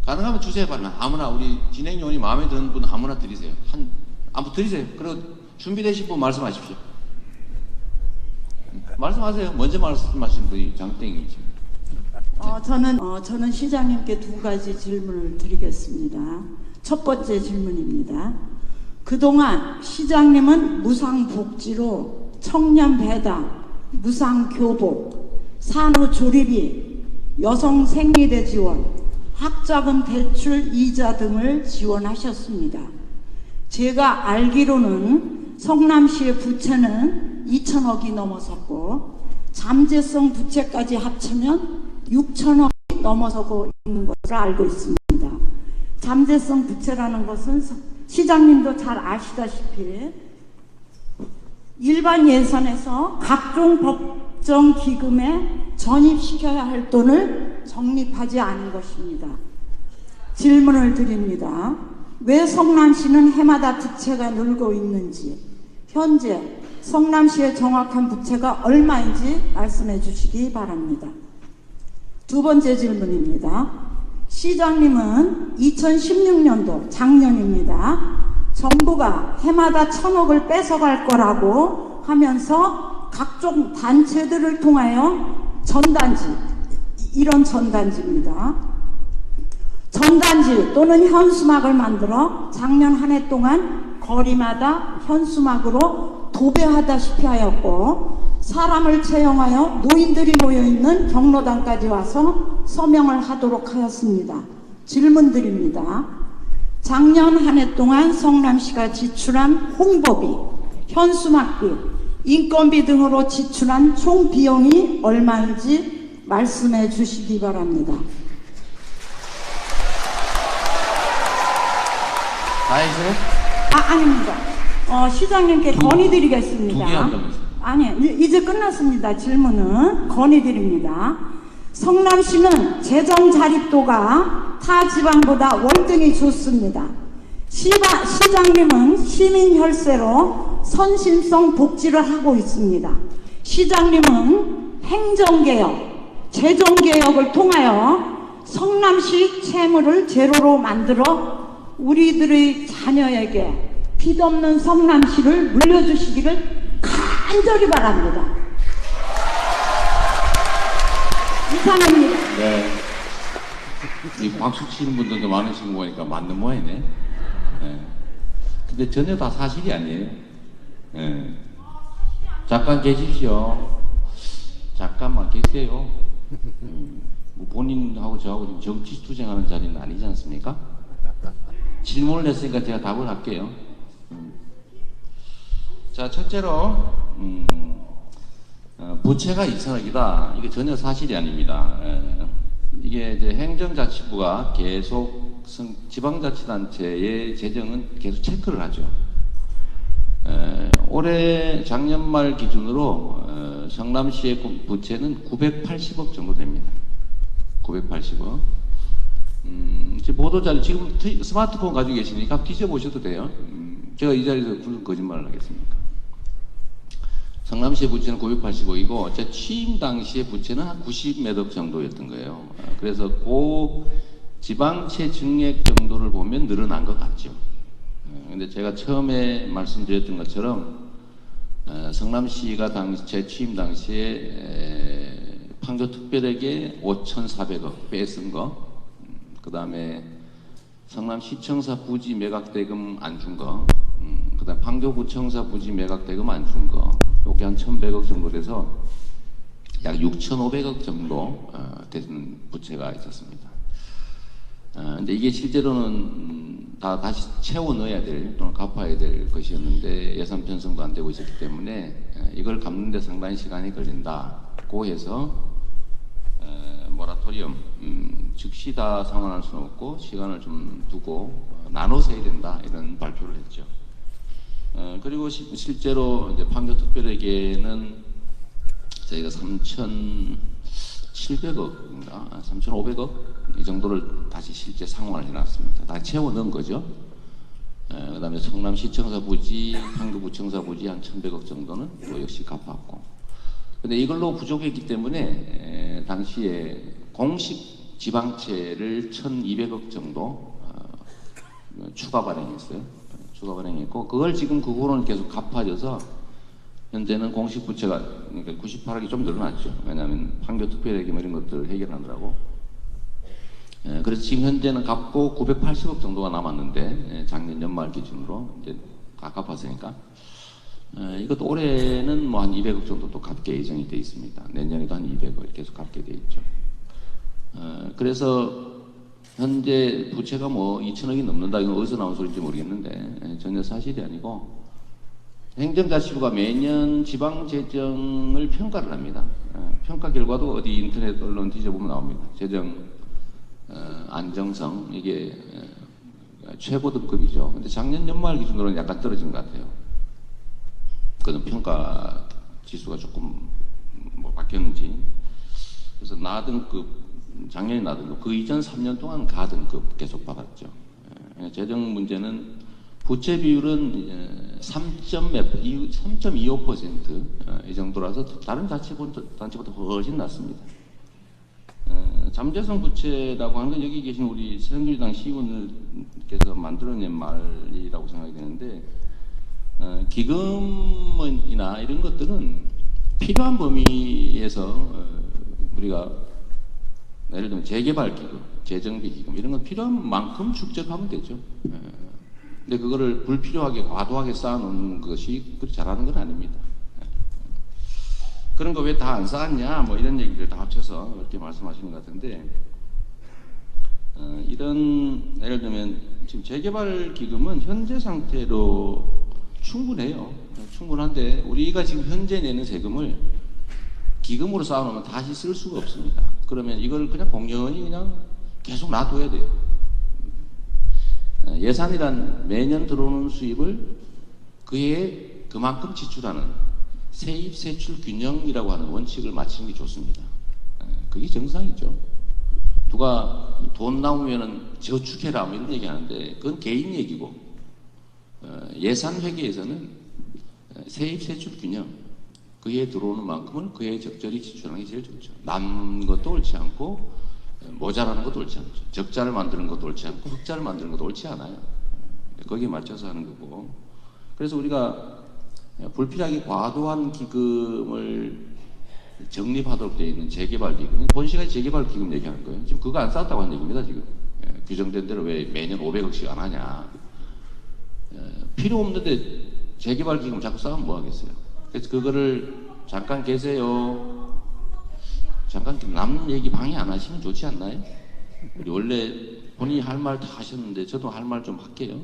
가능하면 주세요. 빨리 아무나 우리 진행요원이 마음에 드는 분 아무나 드리세요. 아무 드리세요. 그리고 준비되신 분 말씀하십시오. 말씀하세요. 먼저 말씀하신 분이 장땡이지. 저는 시장님께 두 가지 질문을 드리겠습니다. 첫 번째 질문입니다. 그동안 시장님은 무상복지로 청년배당, 무상교복, 산후조리비, 여성생리대 지원, 학자금 대출 이자 등을 지원하셨습니다. 제가 알기로는 성남시의 부채는 2천억이 넘어섰고 잠재성 부채까지 합치면 6천억이 넘어서고 있는 것으로 알고 있습니다. 잠재성 부채라는 것은 시장님도 잘 아시다시피 일반 예산에서 각종 법정 기금에 전입시켜야 할 돈을 적립하지 않은 것입니다. 질문을 드립니다. 왜 성남시는 해마다 부채가 늘고 있는지, 현재 성남시의 정확한 부채가 얼마인지 말씀해 주시기 바랍니다. 두 번째 질문입니다. 시장님은 2016년도 작년입니다. 정부가 해마다 1,000억을 뺏어갈 거라고 하면서 각종 단체들을 통하여 전단지, 이런 전단지입니다. 전단지 또는 현수막을 만들어 작년 한 해 동안 거리마다 현수막으로 도배하다시피 하였고 사람을 채용하여 노인들이 모여있는 경로당까지 와서 서명을 하도록 하였습니다. 질문드립니다. 작년 한 해 동안 성남시가 지출한 홍보비, 현수막비, 인건비 등으로 지출한 총 비용이 얼마인지 말씀해 주시기 바랍니다. 다 했어요? 아닙니다. 시장님께 건의드리겠습니다. 두 개 한다면서요? 아니, 이제 끝났습니다. 질문은 건의드립니다. 성남시는 재정 자립도가 타 지방보다 월등히 좋습니다. 시장님은 시민 혈세로 선심성 복지를 하고 있습니다. 시장님은 행정개혁, 재정개혁을 통하여 성남시 채무를 제로로 만들어 우리들의 자녀에게 빚없는 성남시를 물려주시기를 간절히 바랍니다. 이상입니다. 네. 이 박수 치는 분들도 많으신 거 보니까 맞는 모양이네. 네. 근데 전혀 다 사실이 아니에요. 네. 잠깐 계십시오. 잠깐만 계세요. 뭐 본인하고 저하고 지금 정치 투쟁하는 자리는 아니지 않습니까? 질문을 냈으니까 제가 답을 할게요. 자, 첫째로 부채가 2천억이다. 이게 전혀 사실이 아닙니다. 이게 이제 행정자치부가 계속 지방자치단체의 재정은 계속 체크를 하죠. 올해 작년 말 기준으로 성남시의 부채는 980억 정도 됩니다. 980억. 보도자료 지금 스마트폰 가지고 계시니까 뒤져보셔도 돼요. 제가 이 자리에서 무슨 거짓말을 하겠습니까? 성남시의 부채는 980억이고 제 취임 당시의 부채는 한 90몇억 정도였던 거예요. 그래서 그 지방채 증액 정도를 보면 늘어난 것 같죠. 근데 제가 처음에 말씀드렸던 것처럼 성남시가 제 취임 당시에 판교특별에게 5,400억 뺏은 거, 그 다음에 성남시청사 부지 매각대금 안 준 거, 그 다음에 판교구청사 부지 매각대금 안 준 거, 요게 한 1,100억 정도 돼서 약 6,500억 정도 되는 부채가 있었습니다. 근데 이게 실제로는 다 다시 채워 넣어야 될 또는 갚아야 될 것이었는데 예산 편성도 안 되고 있었기 때문에 이걸 갚는 데 상당히 시간이 걸린다고 해서 모라토리엄, 즉시 다 상환할 수는 없고 시간을 좀 두고 나눠서 해야 된다 이런 발표를 했죠. 그리고 실제로 이제 판교특별에게는 저희가 3,700억인가 3,500억 이 정도를 다시 실제 상환을 해놨습니다. 다 채워 넣은 거죠. 그 다음에 성남시청사 부지, 판교구청사 부지 한 1,100억 정도는 또 역시 갚았고. 근데 이걸로 부족했기 때문에 당시에 공식 지방채를 1,200억 정도 추가 발행했어요. 추가 발행했고 그걸 지금 그 후로는 계속 갚아져서 현재는 공식 부채가 그러니까 98억이 좀 늘어났죠. 왜냐하면 판교 특별회계 이런 것들을 해결하느라고. 그래서 지금 현재는 갚고 980억 정도가 남았는데 작년 연말 기준으로 이제 다 갚았으니까 이것도 올해는 뭐 한 200억 정도 또 갚게 예정이 돼 있습니다. 내년에도 한 200억 계속 갚게 돼 있죠. 그래서 현재 부채가 뭐 2천억이 넘는다. 이건 어디서 나온 소리인지 모르겠는데 전혀 사실이 아니고 행정자치부가 매년 지방재정을 평가를 합니다. 평가 결과도 어디 인터넷 언론 뒤져보면 나옵니다. 재정 안정성 이게 최고 등급이죠. 근데 작년 연말 기준으로는 약간 떨어진 것 같아요. 그는 평가 지수가 조금 뭐 바뀌었는지. 그래서 나등급 작년에 나등급 그 이전 3년 동안 가등급 계속 받았죠. 재정 문제는 부채 비율은 3.25% 이 정도라서 다른 단체보다 훨씬 낮습니다. 잠재성 부채라고 하는 건 여기 계신 우리 새누리당 시의원들께서 만들어낸 말이라고 생각이 되는데 기금이나 이런 것들은 필요한 범위에서 우리가 예를 들면 재개발기금, 재정비기금 이런 건 필요한 만큼 축적하면 되죠. 근데 그거를 불필요하게 과도하게 쌓아놓는 것이 그렇게 잘하는 건 아닙니다. 그런 거 왜 다 안 쌓았냐 뭐 이런 얘기를 다 합쳐서 그렇게 말씀하시는 것 같은데 이런 예를 들면 지금 재개발 기금은 현재 상태로 충분해요. 충분한데 우리가 지금 현재 내는 세금을 기금으로 쌓아놓으면 다시 쓸 수가 없습니다. 그러면 이걸 그냥 공연히 그냥 계속 놔둬야 돼요. 예산이란 매년 들어오는 수입을 그해 그만큼 지출하는 세입 세출 균형이라고 하는 원칙을 맞추는 게 좋습니다. 그게 정상이죠. 누가 돈 나오면은 저축해라 뭐 이런 얘기 하는데 그건 개인 얘기고 예산 회계에서는 세입 세출 균형 그해 들어오는 만큼은 그해 적절히 지출하는 게 제일 좋죠. 남는 것도 옳지 않고 모자라는 것도 옳지 않죠. 적자를 만드는 것도 옳지 않고 흑자를 만드는 것도 옳지 않아요. 거기에 맞춰서 하는 거고. 그래서 우리가 불필요하게 과도한 기금을 적립하도록 되어 있는 재개발 기금, 본시가 재개발 기금 얘기하는 거예요. 지금 그거 안 쌓았다고 하는 얘기입니다. 지금 규정된 대로 왜 매년 500억씩 안 하냐. 필요 없는데 재개발 기금 자꾸 쌓으면 뭐 하겠어요. 그래서 그거를 잠깐 계세요. 잠깐 남 얘기 방해 안 하시면 좋지 않나요? 우리 원래 본인이 할 말 다 하셨는데 저도 할 말 좀 할게요.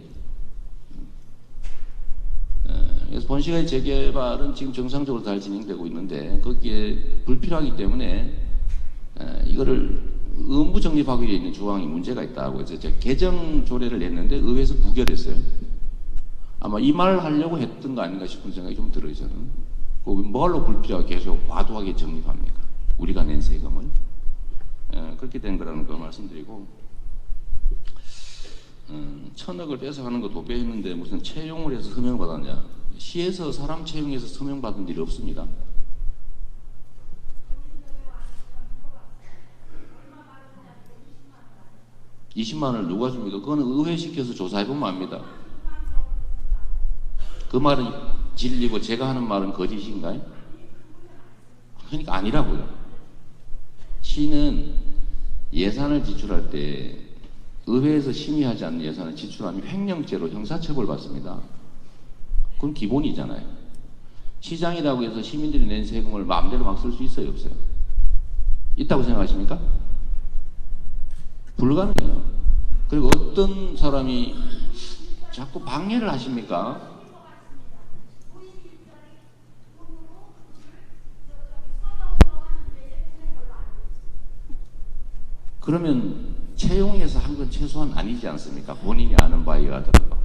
그래서 본시가의 재개발은 지금 정상적으로 잘 진행되고 있는데 거기에 불필요하기 때문에 이거를 의무 적립하고 있는 조항이 문제가 있다고 해서 제가 개정 조례를 냈는데 의회에서 부결했어요. 아마 이 말 하려고 했던 거 아닌가 싶은 생각이 좀 들어요. 저는 뭐로 불필요하게 계속 과도하게 적립합니까? 우리가 낸 세금을 그렇게 된 거라는 걸 말씀드리고 1,000억을 뺏어가는 거 도배했는데 무슨 채용을 해서 서명받았냐. 시에서 사람 채용해서 서명받은 일이 없습니다. (20만 원을) 누가 줍니까? 그거는 의회시켜서 조사해보면 압니다. 그 말은 진리고 제가 하는 말은 거짓인가요? 그러니까 아니라고요. 시는 예산을 지출할 때 의회에서 심의하지 않는 예산을 지출하면 횡령죄로 형사처벌 받습니다. 그건 기본이잖아요. 시장이라고 해서 시민들이 낸 세금을 마음대로 막 쓸 수 있어요, 없어요? 있다고 생각하십니까? 불가능해요. 그리고 어떤 사람이 자꾸 방해를 하십니까? 그러면 채용해서 한 건 최소한 아니지 않습니까? 본인이 아는 바에 의하더라도.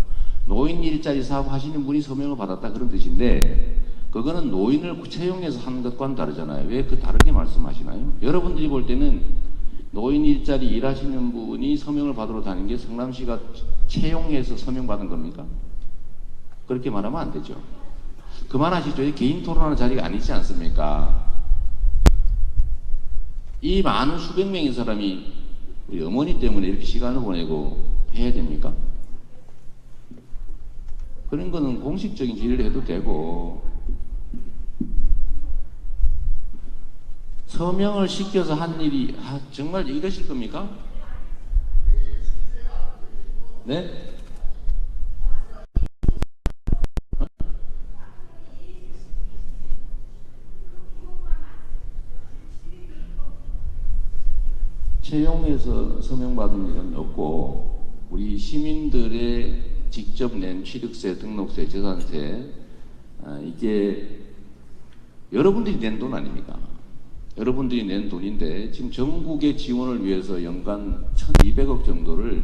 노인 일자리 사업 하시는 분이 서명을 받았다 그런 뜻인데 그거는 노인을 채용해서 하는 것과는 다르잖아요. 왜 그 다르게 말씀하시나요? 여러분들이 볼 때는 노인 일자리 일하시는 분이 서명을 받으러 다니는 게 성남시가 채용해서 서명받은 겁니까? 그렇게 말하면 안 되죠. 그만하시죠. 개인 토론하는 자리가 아니지 않습니까? 이 많은 수백 명의 사람이 우리 어머니 때문에 이렇게 시간을 보내고 해야 됩니까? 그런 거는 공식적인 질의를 해도 되고, 서명을 시켜서 한 일이 정말 이러실 겁니까? 네? 채용해서 서명받은 일은 없고, 우리 시민들의 직접 낸 취득세, 등록세, 재산세, 이게 여러분들이 낸 돈 아닙니까? 여러분들이 낸 돈인데 지금 전국의 지원을 위해서 연간 1200억 정도를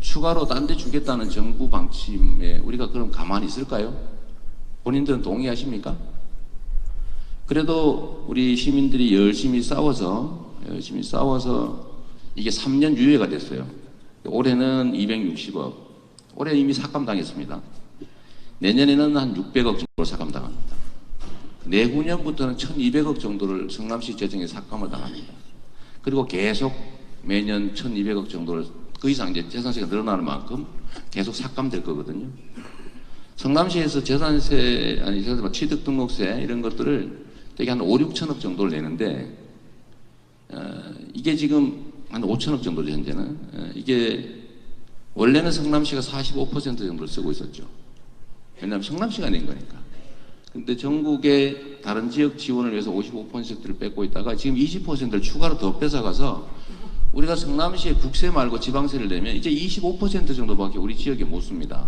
추가로 딴 데 주겠다는 정부 방침에 우리가 그럼 가만히 있을까요? 본인들은 동의하십니까? 그래도 우리 시민들이 열심히 싸워서 이게 3년 유예가 됐어요. 올해는 260억. 올해 이미 삭감당했습니다. 내년에는 한 600억 정도 삭감당합니다. 내후년부터는 1200억 정도를 성남시 재정에 삭감을 당합니다. 그리고 계속 매년 1200억 정도를 그 이상 이제 재산세가 늘어나는 만큼 계속 삭감될 거거든요. 성남시에서 재산세, 취득등록세 이런 것들을 되게 한 5, 6천억 정도를 내는데, 이게 지금 한 5천억 정도죠, 현재는. 이게 원래는 성남시가 45% 정도를 쓰고 있었죠. 왜냐하면 성남시가 낸 거니까. 근데 전국의 다른 지역 지원을 위해서 55%를 뺏고 있다가 지금 20%를 추가로 더 뺏어가서 우리가 성남시에 국세 말고 지방세를 내면 이제 25% 정도밖에 우리 지역에 못 씁니다.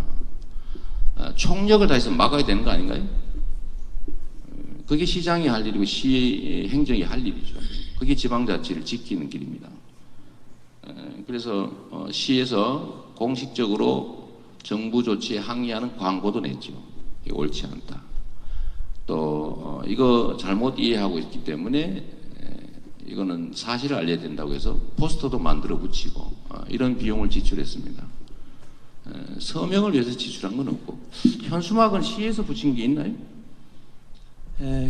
총력을 다해서 막아야 되는 거 아닌가요? 그게 시장이 할 일이고 시 행정이 할 일이죠. 그게 지방자치를 지키는 길입니다. 그래서 시에서 공식적으로 정부 조치에 항의하는 광고도 냈죠. 이게 옳지 않다. 또 이거 잘못 이해하고 있기 때문에 이거는 사실을 알려야 된다고 해서 포스터도 만들어 붙이고 이런 비용을 지출했습니다. 서명을 위해서 지출한 건 없고, 현수막은 시에서 붙인 게 있나요?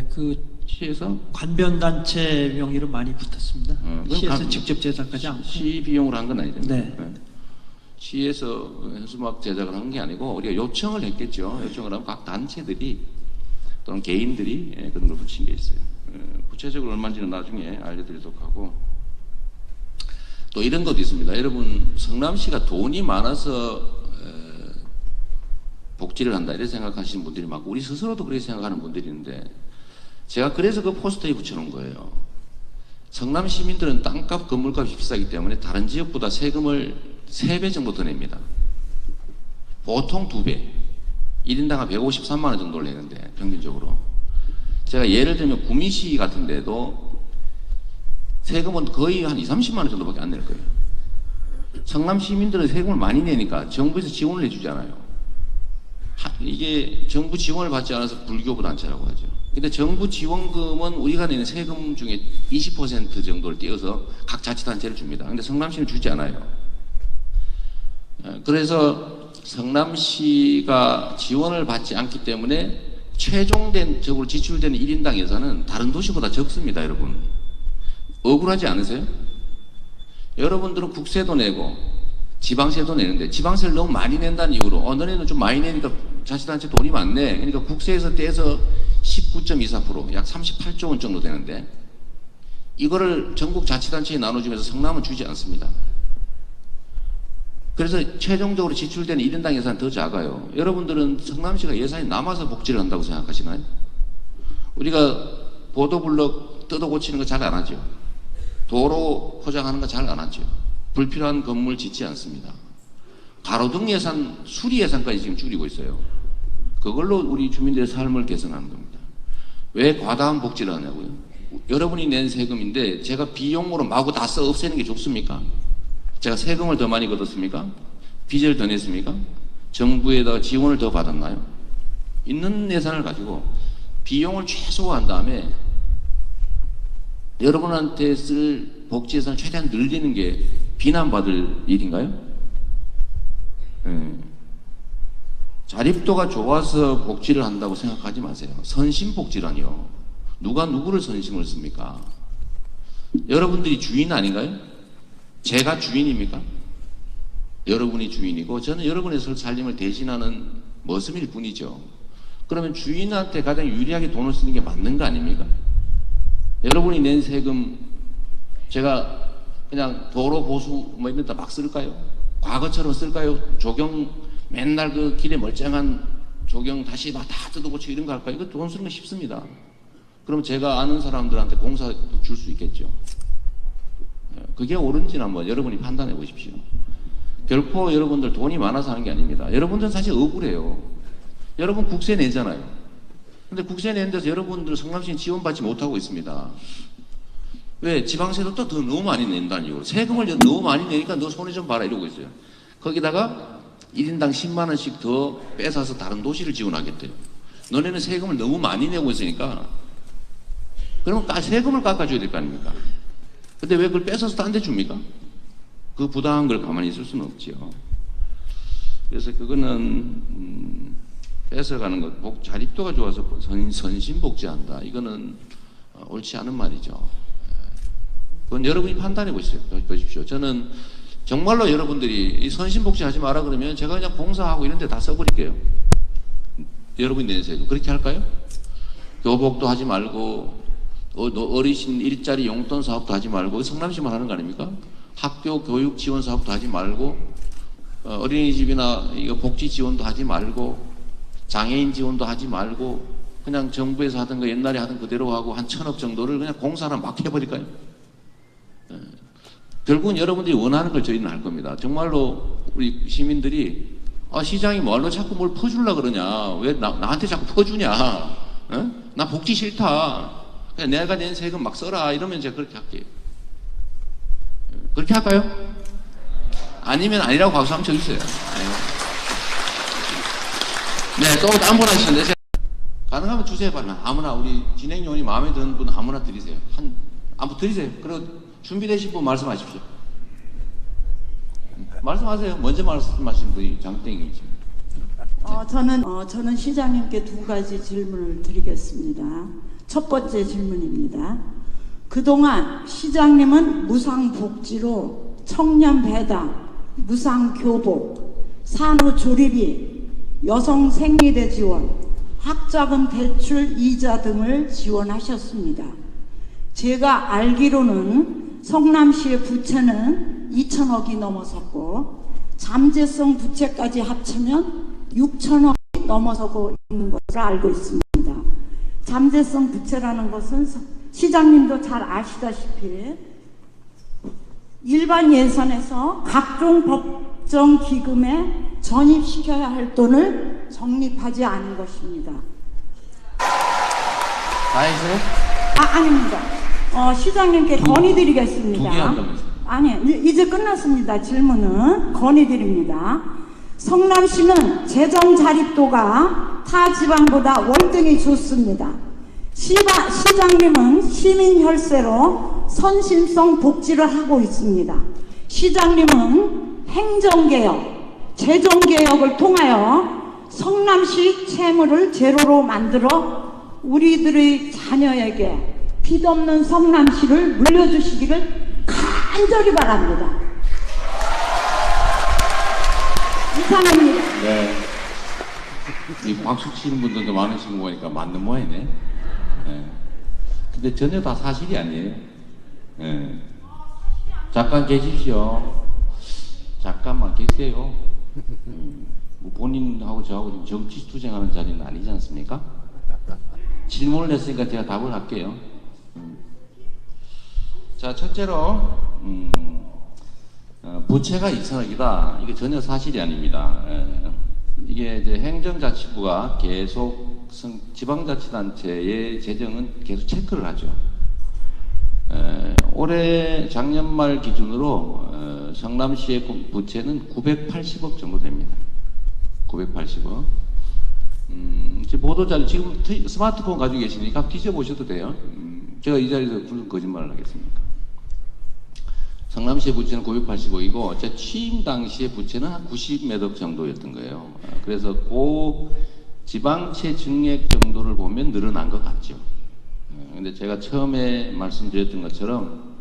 그 시에서 관변단체 명의로 많이 붙었습니다. 시에서 직접 제작하지 않고. 시 비용으로 한 건 아니죠. 네. 시에서 현수막 제작을 한 게 아니고 우리가 요청을 했겠죠. 요청을 하면 각 단체들이 또는 개인들이 그런 걸 붙인 게 있어요. 구체적으로 얼마인지는 나중에 알려드리도록 하고, 또 이런 것도 있습니다. 여러분, 성남시가 돈이 많아서 복지를 한다 이렇게 생각하시는 분들이 많고, 우리 스스로도 그렇게 생각하는 분들이 있는데, 제가 그래서 그 포스터에 붙여놓은 거예요. 성남 시민들은 땅값, 건물값이 비싸기 때문에 다른 지역보다 세금을 3배 정도 더 냅니다. 보통 2배. 1인당 한 153만 원 정도를 내는데, 평균적으로. 제가 예를 들면 구미시 같은 데도 세금은 거의 한 20, 30만 원 정도밖에 안 낼 거예요. 성남 시민들은 세금을 많이 내니까 정부에서 지원을 해주잖아요. 이게 정부 지원을 받지 않아서 불교부 단체라고 하죠. 근데 정부 지원금은 우리가 내는 세금 중에 20% 정도를 떼어서 각 자치단체를 줍니다. 근데 성남시는 주지 않아요. 그래서 성남시가 지원을 받지 않기 때문에 최종적으로 지출되는 1인당 예산은 다른 도시보다 적습니다, 여러분. 억울하지 않으세요? 여러분들은 국세도 내고 지방세도 내는데, 지방세를 너무 많이 낸다는 이유로 너네는 좀 많이 내니까 자치단체 돈이 많네. 그러니까 국세에서 떼서 19.24%, 약 38조 원 정도 되는데, 이거를 전국 자치단체에 나눠주면서 성남은 주지 않습니다. 그래서 최종적으로 지출되는 1인당 예산이 더 작아요. 여러분들은 성남시가 예산이 남아서 복지를 한다고 생각하시나요? 우리가 보도블럭 뜯어 고치는 거 잘 안 하죠. 도로 포장하는 거 잘 안 하죠. 불필요한 건물 짓지 않습니다. 가로등 예산, 수리 예산까지 지금 줄이고 있어요. 그걸로 우리 주민들의 삶을 개선하는 겁니다. 왜 과다한 복지를 하냐고요? 여러분이 낸 세금인데 제가 비용으로 마구 다 써 없애는 게 좋습니까? 제가 세금을 더 많이 걷었습니까? 빚을 더 냈습니까? 정부에다가 지원을 더 받았나요? 있는 예산을 가지고 비용을 최소화한 다음에 여러분한테 쓸 복지 예산을 최대한 늘리는 게 비난받을 일인가요? 자립도가 좋아서 복지를 한다고 생각하지 마세요. 선심복지라니요. 누가 누구를 선심을 씁니까? 여러분들이 주인 아닌가요? 제가 주인입니까? 여러분이 주인이고 저는 여러분의 살림을 대신하는 머슴일 뿐이죠. 그러면 주인한테 가장 유리하게 돈을 쓰는 게 맞는 거 아닙니까? 여러분이 낸 세금 제가 그냥 도로 보수 뭐 이런 데다 막 쓸까요? 과거처럼 쓸까요? 조경 맨날 그 길에 멀쩡한 조경 다시 막 다 뜯어고치고 이런 거 할까요? 이거 돈 쓰는 거 쉽습니다. 그럼 제가 아는 사람들한테 공사도 줄 수 있겠죠. 그게 옳은지는 한번 여러분이 판단해 보십시오. 결코 여러분들 돈이 많아서 하는 게 아닙니다. 여러분들은 사실 억울해요. 여러분 국세 내잖아요. 근데 국세 내는 데서 여러분들 성남시는 지원받지 못하고 있습니다. 왜? 지방세도 또 더 너무 많이 낸다니요. 세금을 너무 많이 내니까 너 손해 좀 봐라 이러고 있어요. 거기다가 1인당 10만 원씩 더 뺏어서 다른 도시를 지원하겠대요. 너네는 세금을 너무 많이 내고 있으니까 그러면 세금을 깎아줘야 될 거 아닙니까? 근데 왜 그걸 뺏어서 딴 데 줍니까? 그 부당한 걸 가만히 있을 수는 없지요. 그래서 그거는 뺏어가는 것, 자립도가 좋아서 선심복지한다. 이거는 옳지 않은 말이죠. 그건 여러분이 판단해 보십시오. 저는 정말로 여러분들이 이 선심복지 하지 마라 그러면 제가 그냥 봉사하고 이런 데 다 써버릴게요. 여러분이 낸 세금. 그렇게 할까요? 교복도 하지 말고 어르신 일자리 용돈 사업도 하지 말고 성남시만 하는 거 아닙니까? 학교 교육 지원 사업도 하지 말고 어린이집이나 이거 복지 지원도 하지 말고 장애인 지원도 하지 말고 그냥 정부에서 하던 거 옛날에 하던 그대로 하고 한 1,000억 정도를 그냥 공사나 막 해버릴까요? 결국은 여러분들이 원하는 걸 저희는 할 겁니다. 정말로 우리 시민들이 시장이 뭐하러 자꾸 뭘 퍼주려고 그러냐, 왜 나한테 자꾸 퍼주냐, 나 복지 싫다, 그냥 내가 낸 세금 막 써라 이러면 제가 그렇게 할게요. 그렇게 할까요? 아니면 아니라고 박수 한번 쳐주세요. 네, 또 아무나 하시는데 가능하면 주세요. 아무나 우리 진행요원이 마음에 드는 분 아무나 드리세요. 아무 드리세요. 그리고 준비되신 분 말씀하십시오. 말씀하세요. 먼저 말씀하신 분이 장땡이지. 저는 시장님께 두 가지 질문을 드리겠습니다. 첫 번째 질문입니다. 그동안 시장님은 무상복지로 청년 배당, 무상교복, 산후조리비, 여성 생리대 지원, 학자금 대출 이자 등을 지원하셨습니다. 제가 알기로는 성남시의 부채는 2천억이 넘어섰고 잠재성 부채까지 합치면 6천억이 넘어서고 있는 것으로 알고 있습니다. 잠재성 부채라는 것은 시장님도 잘 아시다시피 일반 예산에서 각종 법정 기금에 전입시켜야 할 돈을 적립하지 않은 것입니다. 다 했어요? 아닙니다. 시장님께 건의드리겠습니다. 두 개 한다면서요? 아니, 이제 끝났습니다. 질문은 건의드립니다. 성남시는 재정 자립도가 타 지방보다 월등히 좋습니다. 시장님은 시민 혈세로 선심성 복지를 하고 있습니다. 시장님은 행정개혁, 재정개혁을 통하여 성남시 채무를 제로로 만들어 우리들의 자녀에게 빚없는 성남시를 물려주시기를 간절히 바랍니다. 이상합니다. 네. 이 박수 치는 분들도 많으신 거 보니까 맞는 모양이네. 네. 근데 전혀 다 사실이 아니에요. 네. 잠깐 계십시오. 잠깐만 계세요. 뭐 본인하고 저하고 지금 정치 투쟁하는 자리는 아니지 않습니까? 질문을 했으니까 제가 답을 할게요. 자, 첫째로 부채가 2천억이다. 이게 전혀 사실이 아닙니다. 이게 이제 행정자치부가 계속 지방자치단체의 재정은 계속 체크를 하죠. 올해 작년 말 기준으로 성남시의 부채는 980억 정도 됩니다. 980억. 보도자료 지금 스마트폰 가지고 계시니까 뒤져보셔도 돼요. 제가 이 자리에서 무슨 거짓말을 하겠습니까? 성남시의 부채는 980억이고 제 취임 당시의 부채는 한 90몇억 정도였던 거예요. 그래서 그 지방채 증액 정도를 보면 늘어난 것 같죠. 근데 제가 처음에 말씀드렸던 것처럼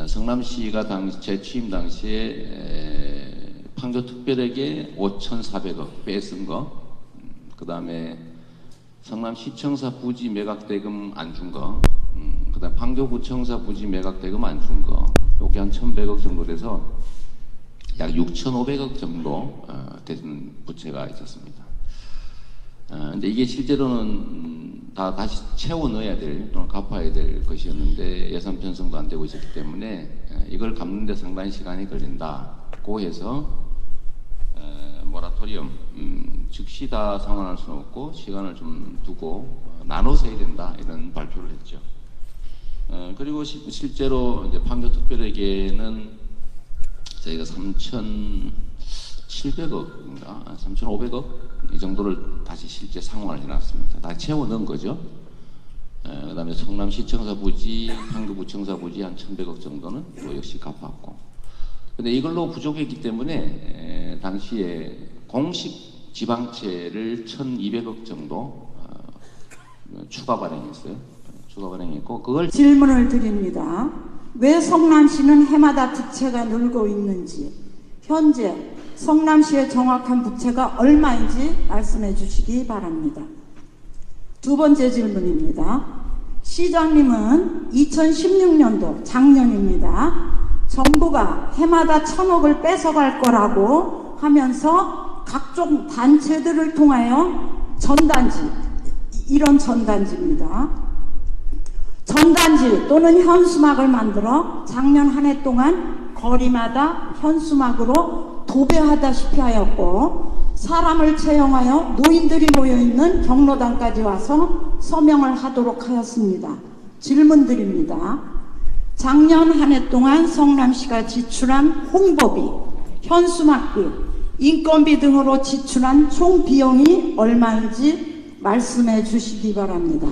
성남시가 제 취임 당시에 판교특별에게 5,400억 빼쓴 거, 그 다음에 성남시청사 부지 매각대금 안 준 거, 그 다음에 판교구청사 부지 매각대금 안 준 거, 요게 한 1,100억 정도 돼서 약 6,500억 정도 되는 부채가 있었습니다. 근데 이게 실제로는 다 다시 채워 넣어야 될 또는 갚아야 될 것이었는데 예산 편성도 안 되고 있었기 때문에 이걸 갚는 데 상당히 시간이 걸린다고 해서 모라토리엄 즉시 다 상환할 수는 없고 시간을 좀 두고 나눠서 해야 된다 이런 발표를 했죠. 그리고 실제로 이제 판교특별에게는 저희가 3,700억인가 3,500억 이 정도를 다시 실제 상환을 해놨습니다. 다 채워 넣은 거죠. 그 다음에 성남시청사 부지, 판교구청사 부지 한 1,100억 정도는 또 역시 갚았고. 근데 이걸로 부족했기 때문에 당시에 공식 지방채를 1,200억 정도 추가 발행했어요. 추가 발행했고 그걸 질문을 드립니다. 왜 성남시는 해마다 부채가 늘고 있는지, 현재 성남시의 정확한 부채가 얼마인지 말씀해 주시기 바랍니다. 두 번째 질문입니다. 시장님은 2016년도 작년입니다. 정부가 해마다 1,000억을 뺏어갈 거라고 하면서 각종 단체들을 통하여 전단지, 이런 전단지입니다. 전단지 또는 현수막을 만들어 작년 한 해 동안 거리마다 현수막으로 도배하다시피 하였고 사람을 채용하여 노인들이 모여있는 경로당까지 와서 서명을 하도록 하였습니다. 질문드립니다. 작년 한 해 동안 성남시가 지출한 홍보비, 현수막비, 인건비 등으로 지출한 총 비용이 얼마인지 말씀해 주시기 바랍니다.